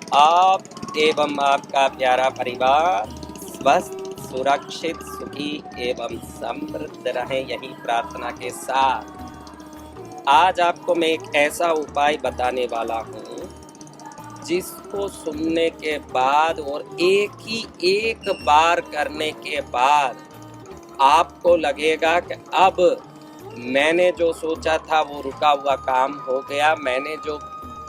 आप एवं आपका प्यारा परिवार स्वस्थ, सुरक्षित, सुखी एवं समृद्ध रहें, यही प्रार्थना के साथ आज आपको मैं एक ऐसा उपाय बताने वाला हूँ जिसको सुनने के बाद और एक बार करने के बाद आपको लगेगा कि अब मैंने जो सोचा था वो रुका हुआ काम हो गया, मैंने जो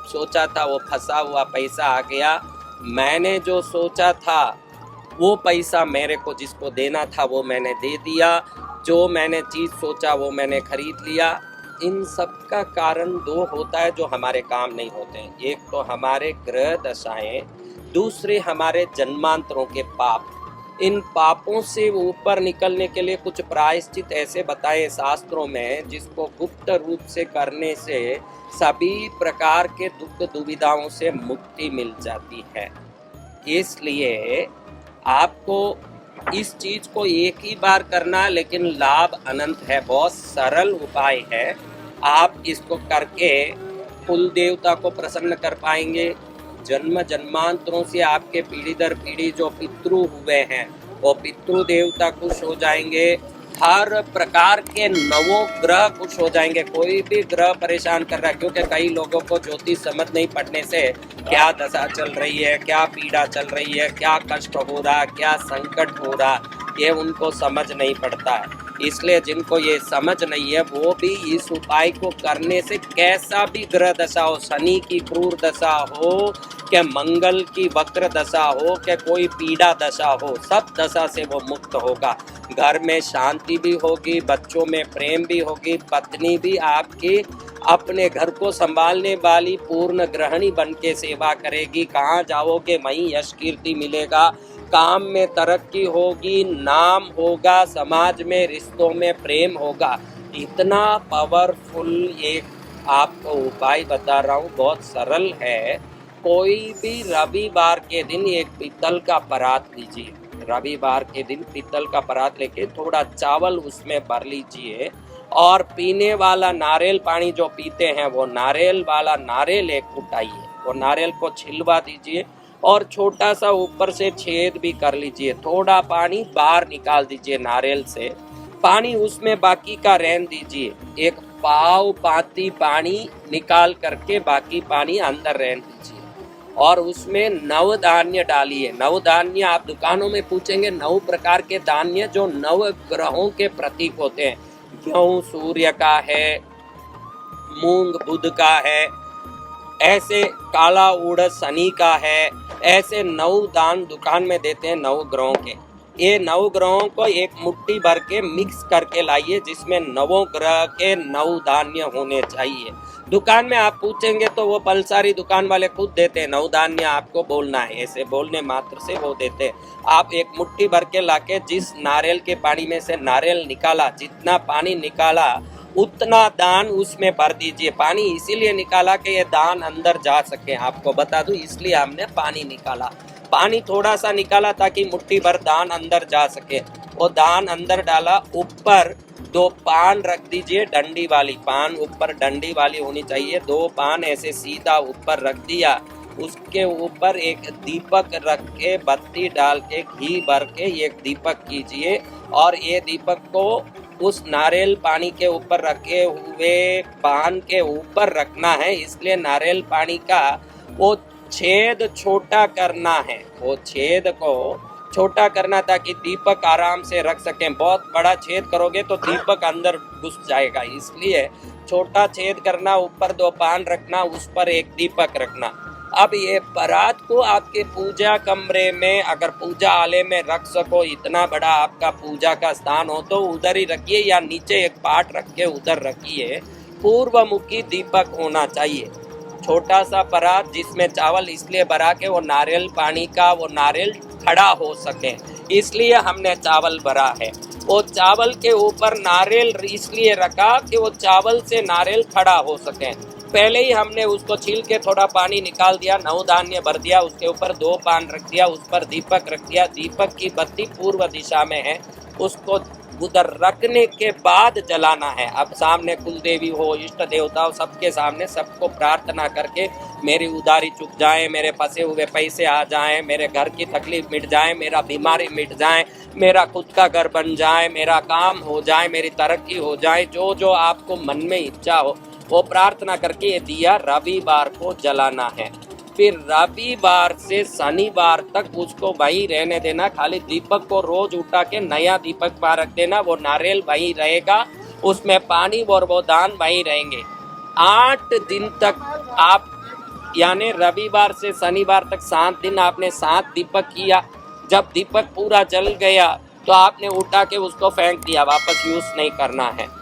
सोचा था वो फंसा हुआ पैसा आ गया, मैंने जो सोचा था वो पैसा मेरे को जिसको देना था वो मैंने दे दिया, जो मैंने चीज़ सोचा वो मैंने खरीद लिया। इन सब का कारण दो होता है जो हमारे काम नहीं होते हैं। एक तो हमारे ग्रह दशाएं, दूसरे हमारे जन्मांतरों के पाप। इन पापों से ऊपर निकलने के लिए कुछ प्रायश्चित ऐसे बताए शास्त्रों में जिसको गुप्त रूप से करने से सभी प्रकार के दुख दुविधाओं से मुक्ति मिल जाती है। इसलिए आपको इस चीज को एक ही बार करना, लेकिन लाभ अनंत है। बहुत सरल उपाय है, आप इसको करके कुल देवता को प्रसन्न कर पाएंगे। जन्म जन्मांतरों से आपके पीढ़ी दर पीढ़ी जो पितृ हुए हैं वो पितृ देवता खुश हो जाएंगे। हर प्रकार के नवों ग्रह खुश हो जाएंगे। कोई भी ग्रह परेशान कर रहा है, क्योंकि कई लोगों को ज्योतिष समझ नहीं पड़ने से क्या दशा चल रही है, क्या पीड़ा चल रही है, क्या कष्ट हो रहा, क्या संकट हो रहा, ये उनको समझ नहीं पड़ता है। इसलिए जिनको ये समझ नहीं है वो भी इस उपाय को करने से कैसा भी ग्रह दशा हो, शनि की क्रूर दशा हो, क्या मंगल की वक्र दशा हो, क्या कोई पीड़ा दशा हो, सब दशा से वो मुक्त होगा। घर में शांति भी होगी, बच्चों में प्रेम भी होगी, पत्नी भी आपकी अपने घर को संभालने वाली पूर्ण गृहिणी बन के सेवा करेगी। कहाँ जाओगे वहीं यश कीर्ति मिलेगा, काम में तरक्की होगी, नाम होगा, समाज में रिश्तों में प्रेम होगा। इतना पावरफुल एक आपको उपाय बता रहा हूँ, बहुत सरल है। कोई भी रविवार के दिन एक पीतल का परात लीजिए, रविवार के दिन पीतल का परात लेके थोड़ा चावल उसमें भर लीजिए और पीने वाला नारियल पानी जो पीते हैं वो नारियल वाला नारियल एक उठाइए, वो नारियल को छिलवा दीजिए और छोटा सा ऊपर से छेद भी कर लीजिए। थोड़ा पानी बाहर निकाल दीजिए नारियल से, पानी उसमें बाकी का रहने दीजिए। एक पाव पाती पानी निकाल करके बाकी पानी अंदर रहने दीजिए और उसमें नव धान्य डालिए। नव धान्य आप दुकानों में पूछेंगे, 9 प्रकार के धान्य जो 9 ग्रहों के प्रतीक होते हैं। गेहूं सूर्य का है, मूंग बुध का है, ऐसे काला उड़द शनि का है, ऐसे 9 दान दुकान में देते हैं 9 ग्रहों के। ये 9 ग्रहों को एक मुट्ठी भर के मिक्स करके लाइए, जिसमें 9 ग्रह के 9 धान्य होने चाहिए। दुकान में आप पूछेंगे तो वो पलसारी दुकान वाले खुद देते हैं, 9 धान्य आपको बोलना है, ऐसे बोलने मात्र से वो देते हैं। आप एक मुट्ठी भर के लाके जिस नारियल के पानी में से नारियल निकाला, जितना पानी निकाला उतना दान उसमें भर दीजिए। पानी इसीलिए निकाला कि ये दान अंदर जा सके, आपको बता दूं, इसलिए हमने पानी निकाला। पानी थोड़ा सा निकाला ताकि मुट्ठी भर दान अंदर जा सके। वो दान अंदर डाला, ऊपर 2 पान रख दीजिए, डंडी वाली पान ऊपर डंडी वाली होनी चाहिए। 2 पान ऐसे सीधा ऊपर रख दिया, उसके ऊपर एक दीपक रख के बत्ती डाल के घी भर के एक दीपक कीजिए और ये दीपक को उस नारियल पानी के ऊपर रखे हुए पान के ऊपर रखना है। इसलिए नारियल पानी का वो छेद छोटा करना है, वो छेद को छोटा करना ताकि दीपक आराम से रख सकें। बहुत बड़ा छेद करोगे तो दीपक अंदर घुस जाएगा, इसलिए छोटा छेद करना, ऊपर 2 पान रखना, उस पर एक दीपक रखना। अब ये परात को आपके पूजा कमरे में, अगर पूजा आले में रख सको, इतना बड़ा आपका पूजा का स्थान हो तो उधर ही रखिए, या नीचे एक पाट रख के उधर रखिए। पूर्वमुखी दीपक होना चाहिए। छोटा सा परात जिसमें चावल इसलिए भरा के वो नारियल पानी का वो नारियल खड़ा हो सके, इसलिए हमने चावल भरा है। वो चावल के ऊपर नारियल इसलिए रखा कि वो चावल से नारियल खड़ा हो सके। पहले ही हमने उसको छील के थोड़ा पानी निकाल दिया, 9 धान्य भर दिया, उसके ऊपर 2 पान रख दिया, उस पर दीपक रख दिया। दीपक की बत्ती पूर्व दिशा में है, उसको उधर रखने के बाद जलाना है। अब सामने कुल देवी हो, इष्ट देवता हो, सबके सामने सबको प्रार्थना करके मेरी उधारी चुक जाए, मेरे फंसे हुए पैसे आ जाएं, मेरे घर की तकलीफ मिट जाए, मेरा बीमारी मिट जाए, मेरा खुद का घर बन जाए, मेरा काम हो जाए, मेरी तरक्की हो जाए, जो जो आपको मन में इच्छा हो वो प्रार्थना करके ये दिया रविवार को जलाना है। फिर रविवार से शनिवार तक उसको वही रहने देना। खाली दीपक को रोज उठा के नया दीपक पर रख देना, वो नारियल वही रहेगा, उसमें पानी और वो दान वही रहेंगे। 8 दिन तक आप, यानी रविवार से शनिवार तक 7 दिन आपने 7 दीपक किया। जब दीपक पूरा जल गया तो आपने उठा के उसको फेंक दिया, वापस यूज नहीं करना है।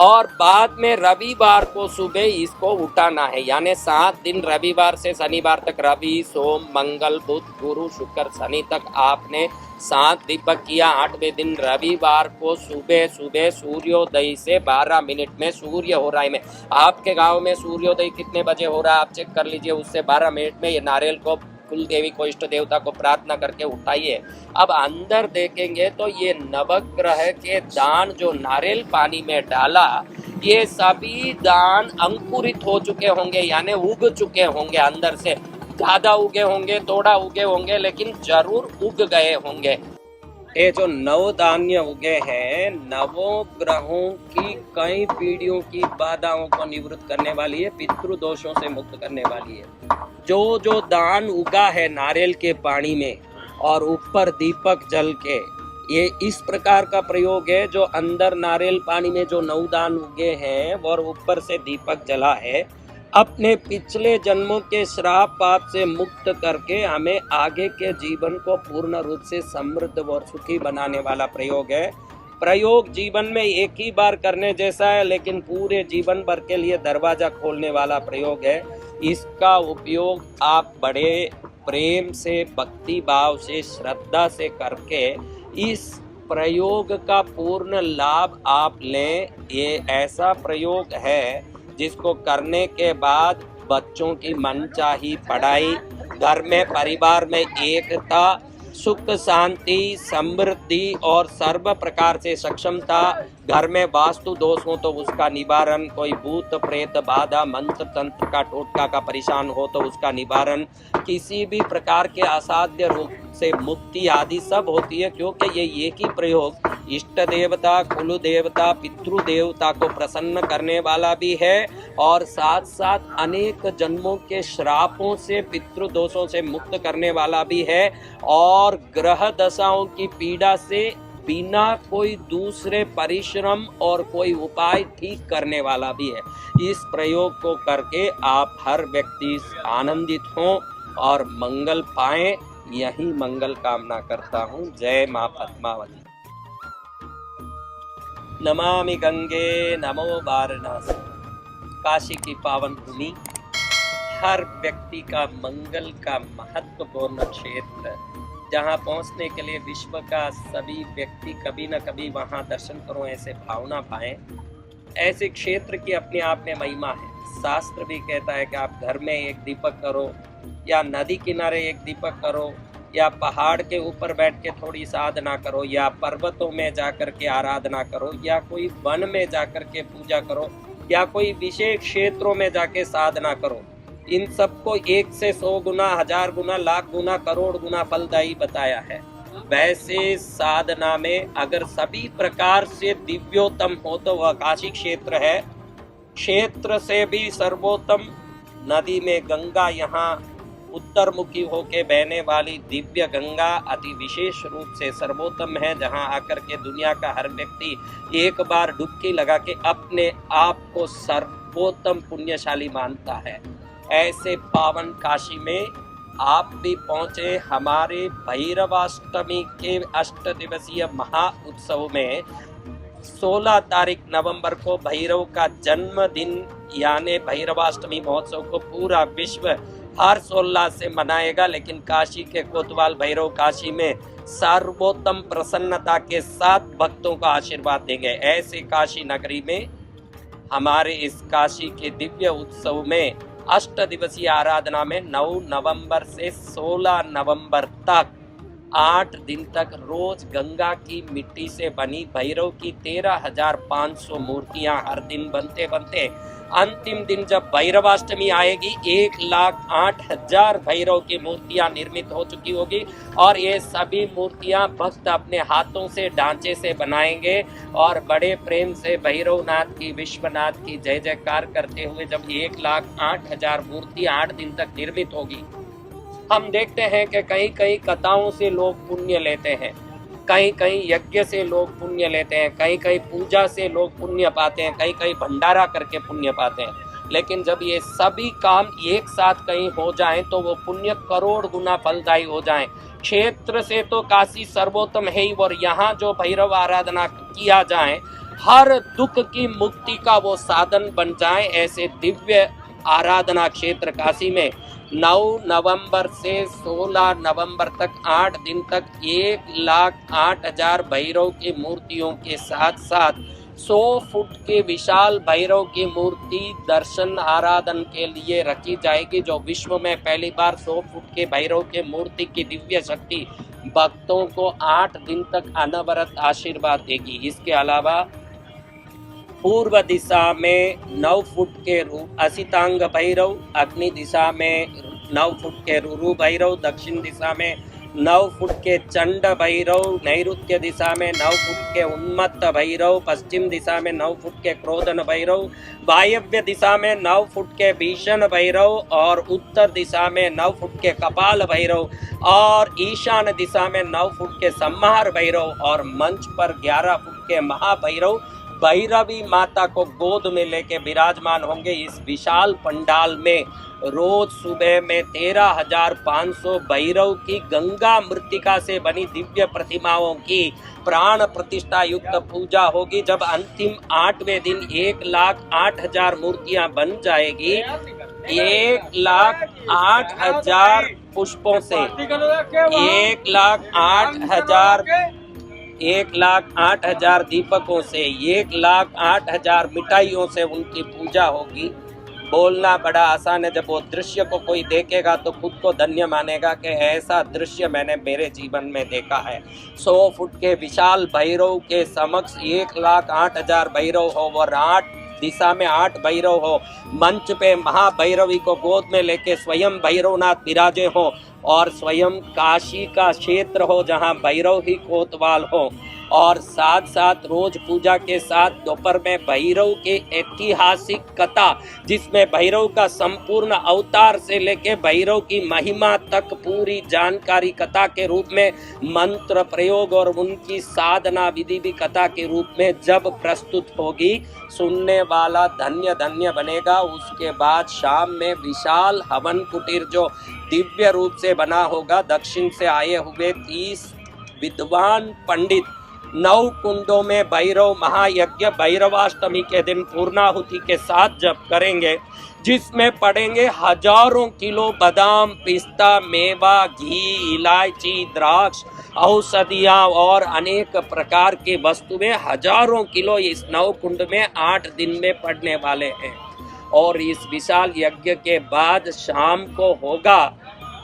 और बाद में रविवार को सुबह इसको उठाना है। यानी 7 दिन रविवार से शनिवार तक, रवि सोम मंगल बुध गुरु शुक्र शनि तक आपने 7 दीपक किया। 8वें दिन रविवार को सुबह सुबह सूर्योदय से 12 मिनट में, सूर्य हो रहा है में, आपके गांव में सूर्योदय कितने बजे हो रहा है आप चेक कर लीजिए, उससे 12 मिनट में ये नारियल को कुल देवी को, इष्ट देवता को प्रार्थना करके उठाइए। अब अंदर देखेंगे तो ये नवग्रह के दान जो नारियल पानी में डाला, ये सभी दान अंकुरित हो चुके होंगे, यानी उग चुके होंगे, अंदर से ज्यादा उगे होंगे, थोड़ा उगे होंगे, लेकिन जरूर उग गए होंगे। ये जो नव धान्य उगे हैं, नवों ग्रहों की कई पीढ़ियों की बाधाओं को निवृत्त करने वाली है, पितृदोषों से मुक्त करने वाली है। जो जो दान उगा है नारियल के पानी में और ऊपर दीपक जल के, ये इस प्रकार का प्रयोग है। जो अंदर नारियल पानी में जो 9 दान उगे हैं और ऊपर से दीपक जला है, अपने पिछले जन्मों के श्राप पाप से मुक्त करके हमें आगे के जीवन को पूर्ण रूप से समृद्ध और सुखी बनाने वाला प्रयोग है। प्रयोग जीवन में एक ही बार करने जैसा है, लेकिन पूरे जीवन भर के लिए दरवाजा खोलने वाला प्रयोग है। इसका उपयोग आप बड़े प्रेम से, भक्ति भाव से, श्रद्धा से करके इस प्रयोग का पूर्ण लाभ आप लें। ये ऐसा प्रयोग है जिसको करने के बाद बच्चों की मनचाही पढ़ाई, घर में परिवार में एकता, सुख शांति, समृद्धि और सर्व प्रकार से सक्षमता, घर में वास्तु दोष हो तो उसका निवारण, कोई भूत प्रेत बाधा मंत्र तंत्र का टोटका का परेशान हो तो उसका निवारण, किसी भी प्रकार के असाध्य रोग से मुक्ति आदि सब होती है। क्योंकि ये एक ही प्रयोग इष्ट देवता, कुल देवता, पितृ देवता को प्रसन्न करने वाला भी है और साथ साथ अनेक जन्मों के श्रापों से, पितृ दोषों से मुक्त करने वाला भी है और ग्रह दशाओं की पीड़ा से बिना कोई दूसरे परिश्रम और कोई उपाय ठीक करने वाला भी है। इस प्रयोग को करके आप हर व्यक्ति आनंदित हों और मंगल पाएं, यही मंगल कामना करता हूँ। जय माँ पद्मावती। नमामि गंगे नमो वाराणसी। काशी की पावन भूमि हर व्यक्ति का मंगल का महत्वपूर्ण क्षेत्र, जहाँ पहुँचने के लिए विश्व का सभी व्यक्ति कभी न कभी वहाँ दर्शन करो ऐसे भावना पाएं। ऐसे क्षेत्र की अपने आप में महिमा है। शास्त्र भी कहता है कि आप घर में एक दीपक करो, या नदी किनारे एक दीपक करो, या पहाड़ के ऊपर बैठ के थोड़ी साधना करो, या पर्वतों में जाकर के आराधना करो, या कोई वन में जाकर के पूजा करो, या कोई विशेष क्षेत्रों में जाके साधना करो। इन सबको 1 से 100 गुना, 1000 गुना, लाख गुना, करोड़ गुना फलदायी बताया है। वैसे साधना में अगर सभी प्रकार से दिव्योत्तम हो तो वह काशी क्षेत्र है। क्षेत्र से भी सर्वोत्तम नदी में गंगा, यहाँ उत्तरमुखी होके बहने वाली दिव्य गंगा अति विशेष रूप से सर्वोत्तम है, जहाँ आकर के दुनिया का हर व्यक्ति एक बार डुबकी लगा के अपने आप को सर्वोत्तम पुण्यशाली मानता है। ऐसे पावन काशी में आप भी पहुँचे। हमारे भैरवाष्टमी के 8 दिवसीय महा उत्सव में 16 तारीख नवंबर को भैरव का जन्मदिन यानी भैरवाष्टमी महोत्सव को पूरा विश्व हर्षोल्लास से मनाएगा। लेकिन काशी के कोतवाल भैरव काशी में सर्वोत्तम प्रसन्नता के साथ भक्तों का आशीर्वाद देंगे। ऐसे काशी नगरी में हमारे इस काशी के दिव्य उत्सव में 8 दिवसीय आराधना में 9 नवंबर से 16 नवंबर तक 8 दिन तक रोज गंगा की मिट्टी से बनी भैरव की 13,500 मूर्तियां हर दिन बनते बनते अंतिम दिन जब भैरवाष्टमी आएगी 1,08,000 भैरव की मूर्तियां निर्मित हो चुकी होगी और ये सभी मूर्तियां भक्त अपने हाथों से ढांचे से बनाएंगे और बड़े प्रेम से भैरवनाथ की विश्वनाथ की जय जयकार करते हुए जब 1,08,000 मूर्ति 8 दिन तक निर्मित होगी। हम देखते हैं कि कहीं कहीं कथाओं से लोग पुण्य लेते हैं, कहीं कहीं यज्ञ से लोग पुण्य लेते हैं, कहीं कहीं पूजा से लोग पुण्य पाते हैं, कहीं कहीं भंडारा करके पुण्य पाते हैं। लेकिन जब ये सभी काम एक साथ कहीं हो जाएं तो वो पुण्य करोड़ गुना फलदायी हो जाएं। क्षेत्र से तो काशी सर्वोत्तम है ही, और यहाँ जो भैरव आराधना किया जाए हर दुख की मुक्ति का वो साधन बन जाए। ऐसे दिव्य आराधना क्षेत्र काशी में 9 नवंबर से 16 नवंबर तक 8 दिन तक 1,08,000 भैरव की मूर्तियों के साथ साथ 100 फुट के विशाल भैरव की मूर्ति दर्शन आराधन के लिए रखी जाएगी, जो विश्व में पहली बार 100 फुट के भैरव के मूर्ति की दिव्य शक्ति भक्तों को 8 दिन तक अनवरत आशीर्वाद देगी। इसके अलावा पूर्व दिशा में 9 फुट के असितांग भैरव, अग्नि दिशा में 9 फुट के रुरु भैरव, दक्षिण दिशा में 9 फुट के चंड भैरव, नैऋत्य दिशा में 9 फुट के उन्मत्त भैरव, पश्चिम दिशा में 9 फुट के क्रोधन भैरव, वायव्य दिशा में 9 फुट के भीषण भैरव और उत्तर दिशा में 9 फुट के कपाल भैरव और ईशान दिशा में 9 फुट के संहार भैरव और मंच पर 11 फुट के महाभैरव भैरवी माता को गोद में लेके विराजमान होंगे। इस विशाल पंडाल में रोज सुबह में 13,500 भैरव की गंगा मृत्तिका से बनी दिव्य प्रतिमाओं की प्राण प्रतिष्ठा युक्त पूजा होगी। जब अंतिम 8वें दिन 1,08,000 मूर्तियां बन जाएगी, 1,08,000 पुष्पों से 1,08,000 दीपकों से 1,08,000 मिठाइयों से उनकी पूजा होगी। बोलना बड़ा आसान है, जब वो दृश्य को कोई देखेगा तो खुद को धन्य मानेगा कि ऐसा दृश्य मैंने मेरे जीवन में देखा है। 100 फुट के विशाल भैरव के समक्ष 1,08,000 भैरव हो और 8 दिशा में 8 भैरव हो, मंच पे महाभैरवी को गोद में लेके स्वयं भैरवनाथ विराजे हो और स्वयं काशी का क्षेत्र हो जहां भैरव ही कोतवाल हो और साथ साथ रोज पूजा के साथ दोपहर में भैरव के ऐतिहासिक कथा, जिसमें भैरव का संपूर्ण अवतार से लेके भैरव की महिमा तक पूरी जानकारी कथा के रूप में मंत्र प्रयोग और उनकी साधना विधि भी कथा के रूप में जब प्रस्तुत होगी, सुनने वाला धन्य धन्य बनेगा। उसके बाद शाम में विशाल हवन कुटीर जो दिव्य रूप से बना होगा, दक्षिण से आए हुए 30 विद्वान पंडित 9 कुंडों में भैरव महायज्ञ भैरवाष्टमी के दिन पूर्णाहुति के साथ जप करेंगे, जिसमें पड़ेंगे हजारों किलो बादाम, पिस्ता, मेवा, घी, इलायची, द्राक्ष, औषधियां और अनेक प्रकार की वस्तुएं हजारों किलो इस 9 कुंड में 8 दिन में पड़ने वाले हैं। और इस विशाल यज्ञ के बाद शाम को होगा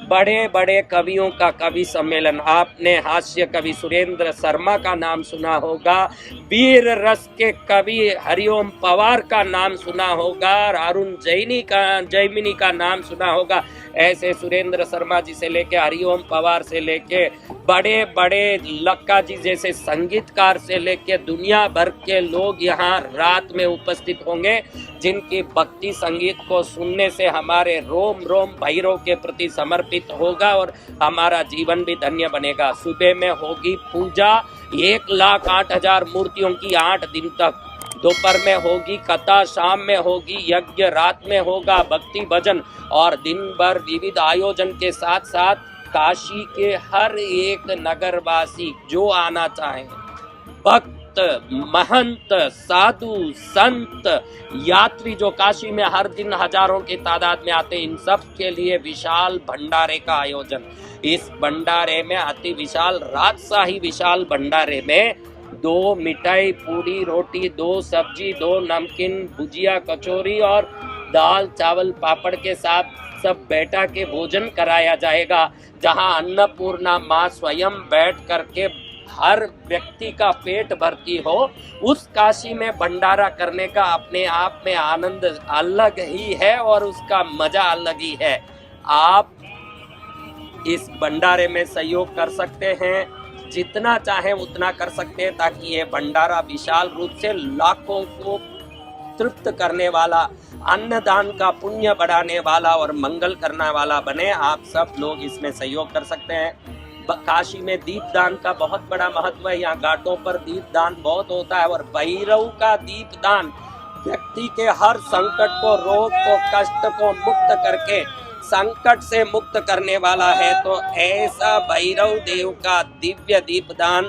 बड़े बड़े कवियों का कवि सम्मेलन। आपने हास्य कवि सुरेंद्र शर्मा का नाम सुना होगा, वीर रस के कवि हरिओम पवार का नाम सुना होगा, अरुण जैमिनी का नाम सुना होगा। ऐसे सुरेंद्र शर्मा जी से लेके हरिओम पवार से लेके बड़े बड़े लक्का जी जैसे संगीतकार से लेके दुनिया भर के लोग यहाँ रात में उपस्थित होंगे, जिनकी भक्ति संगीत को सुनने से हमारे रोम रोम भैरव के प्रति समर्पित होगा और हमारा जीवन भी धन्य बनेगा। सुबह में होगी पूजा 1,08,000 मूर्तियों की 8 दिन तक, दोपहर में होगी कथा, शाम में होगी यज्ञ, रात में होगा भक्ति भजन और दिन भर विविध आयोजन के साथ साथ काशी के हर एक नगरवासी जो आना चाहें, भक्त, महंत, साधु, संत, यात्री जो काशी में हर दिन हजारों की तादाद में आते, इन सब के लिए विशाल भंडारे का आयोजन। इस भंडारे में अति विशाल राजशाही विशाल भंडारे में 2 मिठाई, पूरी, रोटी, 2 सब्जी, 2 नमकीन, भुजिया, कचौरी और दाल चावल पापड़ के साथ सब बैठा के भोजन कराया जाएगा, जहां अन्नपूर्णा माँ स्वयं बैठ करके हर व्यक्ति का पेट भरती हो। उस काशी में भंडारा करने का अपने आप में आनंद अलग ही है और उसका मजा अलग ही है। आप इस भंडारे में सहयोग कर सकते हैं, जितना चाहे उतना कर सकते हैं, ताकि ये भंडारा विशाल रूप से लाखों को तृप्त करने वाला, अन्नदान का पुण्य बढ़ाने वाला और मंगल करने वाला बने। आप सब लोग इसमें सहयोग कर सकते हैं। काशी में दीपदान का बहुत बड़ा महत्व है। यहाँ घाटों पर दीपदान बहुत होता है और भैरव का दीपदान व्यक्ति के हर संकट को, रोग को, कष्ट को मुक्त करके संकट से मुक्त करने वाला है। तो ऐसा भैरव देव का दिव्य दीपदान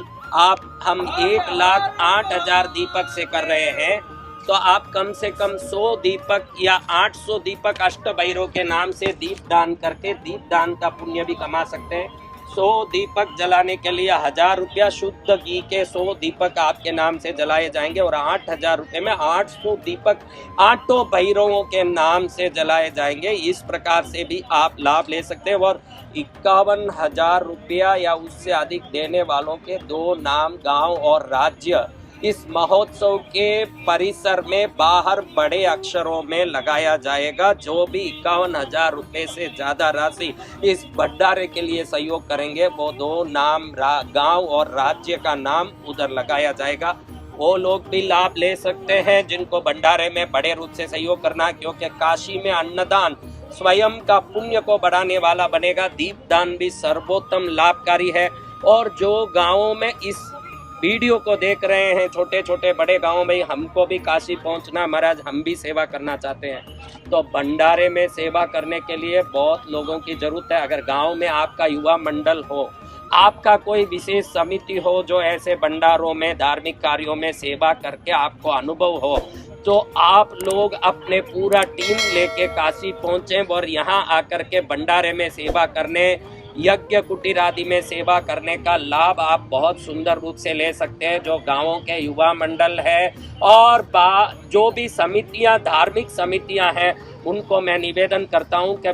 हम 1,08,000 दीपक से कर रहे हैं। तो आप कम से कम 100 दीपक या 800 दीपक अष्ट भैरव के नाम से दीपदान करके दीपदान का पुण्य भी कमा सकते हैं। 100 दीपक जलाने के लिए 1,000 रुपया शुद्ध घी के 100 दीपक आपके नाम से जलाए जाएंगे और 8,000 रुपये में 800 दीपक 8 भैरवों के नाम से जलाए जाएंगे। इस प्रकार से भी आप लाभ ले सकते हैं। और 51,000 रुपया या उससे अधिक देने वालों के 2 नाम, गांव और राज्य इस महोत्सव के परिसर में बाहर बड़े अक्षरों में लगाया जाएगा। जो भी 51,000 रुपये से ज्यादा राशि इस भंडारे के लिए सहयोग करेंगे, वो 2 नाम, गांव और राज्य का नाम उधर लगाया जाएगा। वो लोग भी लाभ ले सकते हैं जिनको भंडारे में बड़े रूप से सहयोग करना, क्योंकि काशी में अन्नदान स्वयं का पुण्य को बढ़ाने वाला बनेगा। दीपदान भी सर्वोत्तम लाभकारी है। और जो गाँवों में इस वीडियो को देख रहे हैं, छोटे छोटे बड़े गांव में, हमको भी काशी पहुंचना महाराज, हम भी सेवा करना चाहते हैं। तो भंडारे में सेवा करने के लिए बहुत लोगों की जरूरत है। अगर गांव में आपका युवा मंडल हो, आपका कोई विशेष समिति हो जो ऐसे भंडारों में, धार्मिक कार्यों में सेवा करके आपको अनुभव हो, तो आप लोग अपने पूरा टीम लेके काशी पहुंचे और यहाँ आकर के भंडारे में सेवा करने, यज्ञ कुटीर आदि में सेवा करने का लाभ आप बहुत सुंदर रूप से ले सकते हैं। जो गांवों के युवा मंडल है और जो भी समितियां, धार्मिक समितियां हैं, उनको मैं निवेदन करता हूं कि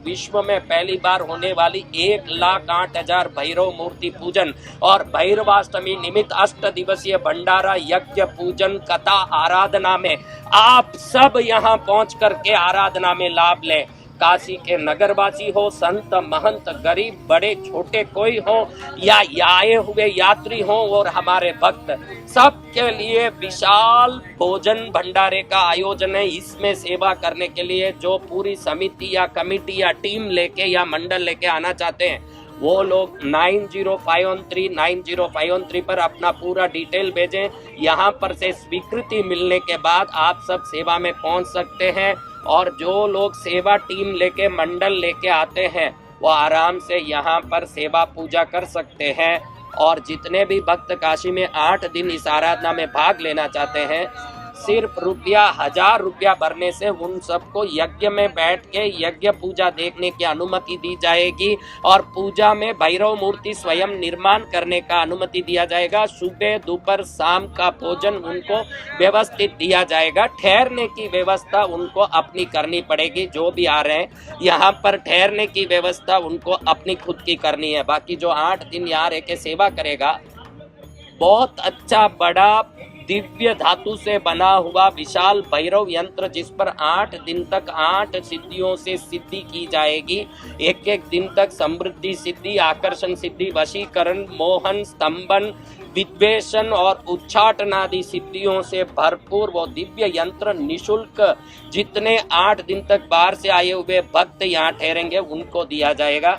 विश्व में पहली बार होने वाली 1,08,000 भैरव मूर्ति पूजन और भैरवाष्टमी निमित्त 8 दिवसीय भंडारा यज्ञ पूजन कथा आराधना में आप सब यहाँ पहुंच करके आराधना में लाभ लें। काशी के नगरवासी हो, संत महंत, गरीब बड़े छोटे कोई हो या आए हुए यात्री हो और हमारे भक्त, सबके लिए विशाल भोजन भंडारे का आयोजन है। इसमें सेवा करने के लिए जो पूरी समिति या कमेटी या टीम लेके या मंडल लेके आना चाहते हैं, वो लोग 9051390513 पर अपना पूरा डिटेल भेजें। यहाँ पर से स्वीकृति मिलने के बाद आप सब सेवा में पहुँच सकते हैं। और जो लोग सेवा टीम लेके, मंडल लेके आते हैं, वो आराम से यहाँ पर सेवा पूजा कर सकते हैं। और जितने भी भक्त काशी में 8 दिन इस आराधना में भाग लेना चाहते हैं, सिर्फ 1,000 रुपया भरने से उन सबको यज्ञ में बैठ के यज्ञ पूजा देखने की अनुमति दी जाएगी। और पूजा में भैरव मूर्ति स्वयं निर्माण करने का अनुमति दिया जाएगा। सुबह, दोपहर, शाम का भोजन उनको व्यवस्थित दिया जाएगा। ठहरने की व्यवस्था उनको अपनी करनी पड़ेगी। जो भी आ रहे हैं यहाँ पर, ठहरने की व्यवस्था उनको अपनी खुद की करनी है। बाकी जो 8 दिन यहाँ रह के सेवा करेगा, बहुत अच्छा बड़ा दिव्य धातु से बना हुआ विशाल भैरव यंत्र, जिस पर 8 दिन तक 8 सिद्धियों से सिद्धि की जाएगी। एक दिन तक समृद्धि सिद्धि, आकर्षण सिद्धि, वशीकरण, मोहन, स्तंभन, विद्वेषण और उच्चाटन आदि सिद्धियों से भरपूर वो दिव्य यंत्र निशुल्क जितने 8 दिन तक बाहर से आए हुए भक्त यहाँ ठहरेंगे उनको दिया जाएगा।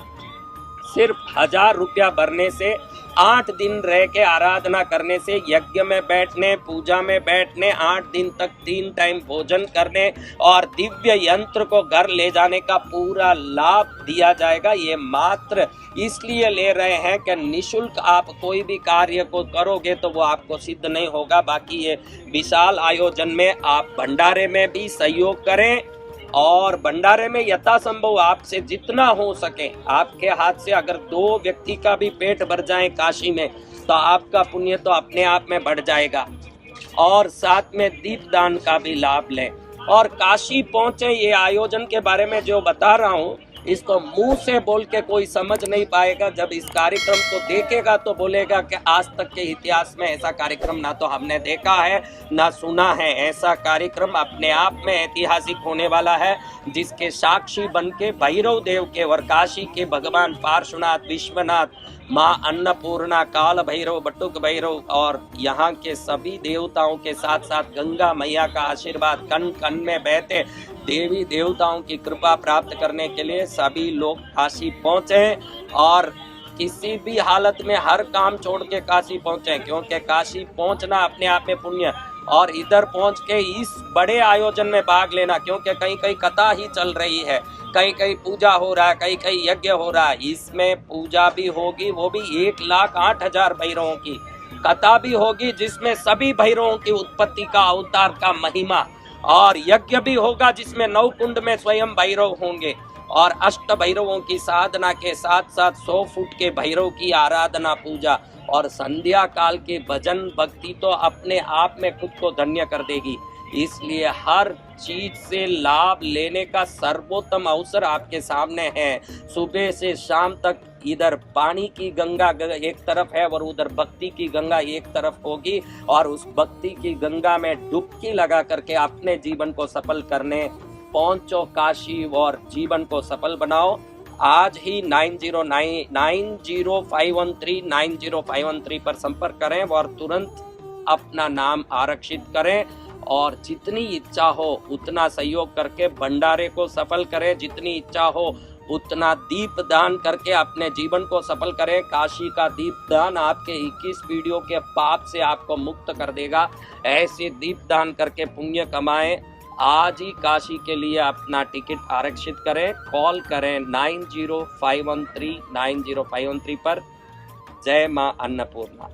सिर्फ 1,000 रुपया भरने से 8 दिन रह के आराधना करने से, यज्ञ में बैठने, पूजा में बैठने, 8 दिन तक 3 टाइम भोजन करने और दिव्य यंत्र को घर ले जाने का पूरा लाभ दिया जाएगा। ये मात्र इसलिए ले रहे हैं कि निशुल्क आप कोई भी कार्य को करोगे तो वो आपको सिद्ध नहीं होगा। बाकी ये विशाल आयोजन में आप भंडारे में भी सहयोग करें और भंडारे में यथासंभव आपसे जितना हो सके, आपके हाथ से अगर 2 व्यक्ति का भी पेट भर जाए काशी में, तो आपका पुण्य तो अपने आप में बढ़ जाएगा। और साथ में दीपदान का भी लाभ लें। और काशी पहुंचे। ये आयोजन के बारे में जो बता रहा हूँ इसको मुंह से बोल के कोई समझ नहीं पाएगा। जब इस कार्यक्रम को देखेगा तो बोलेगा कि आज तक के इतिहास में ऐसा कार्यक्रम ना तो हमने देखा है ना सुना है। ऐसा कार्यक्रम अपने आप में ऐतिहासिक होने वाला है, जिसके साक्षी बन के भैरव देव के और काशी के भगवान पार्श्वनाथ, विश्वनाथ, माँ अन्नपूर्णा, काल भैरव, बटुक भैरव और यहाँ के सभी देवताओं के साथ साथ गंगा मैया का आशीर्वाद कण कण में बहते देवी देवताओं की कृपा प्राप्त करने के लिए सभी लोग काशी पहुँचे और किसी भी हालत में हर काम छोड़ के काशी पहुँचे, क्योंकि काशी पहुँचना अपने आप में पुण्य। और इधर पहुँच के इस बड़े आयोजन में भाग लेना, क्योंकि कहीं कहीं कथा ही चल रही है, कहीं कहीं पूजा हो रहा है, कहीं कहीं यज्ञ हो रहा है। इसमें पूजा भी होगी, वो भी 1,08,000 भैरवों की। कथा भी होगी जिसमें सभी भैरवों की उत्पत्ति का, अवतार का महिमा, और यज्ञ भी होगा जिसमें 9 कुंड में स्वयं भैरव होंगे और अष्ट भैरवों की साधना के साथ साथ 100 फुट के भैरव की आराधना, पूजा और संध्या काल के भजन भक्ति तो अपने आप में खुद को धन्य कर देगी। इसलिए हर चीज से लाभ लेने का सर्वोत्तम अवसर आपके सामने है। सुबह से शाम तक इधर पानी की गंगा एक तरफ है और उधर भक्ति की गंगा एक तरफ होगी, और उस भक्ति की गंगा में डुबकी लगा करके अपने जीवन को सफल करने पहुंचो काशी और जीवन को सफल बनाओ। आज ही 90,513 पर संपर्क करें और तुरंत अपना नाम आरक्षित करें और जितनी इच्छा हो उतना सहयोग करके भंडारे को सफल करें, जितनी इच्छा हो उतना दीप दान करके अपने जीवन को सफल करें। काशी का दीप दान आपके 21 पीढ़ियों के पाप से आपको मुक्त कर देगा। ऐसे दीप दान करके पुण्य कमाएं। आज ही काशी के लिए अपना टिकट आरक्षित करें, कॉल करें 90,513 90,513 पर। जय मां अन्नपूर्णा।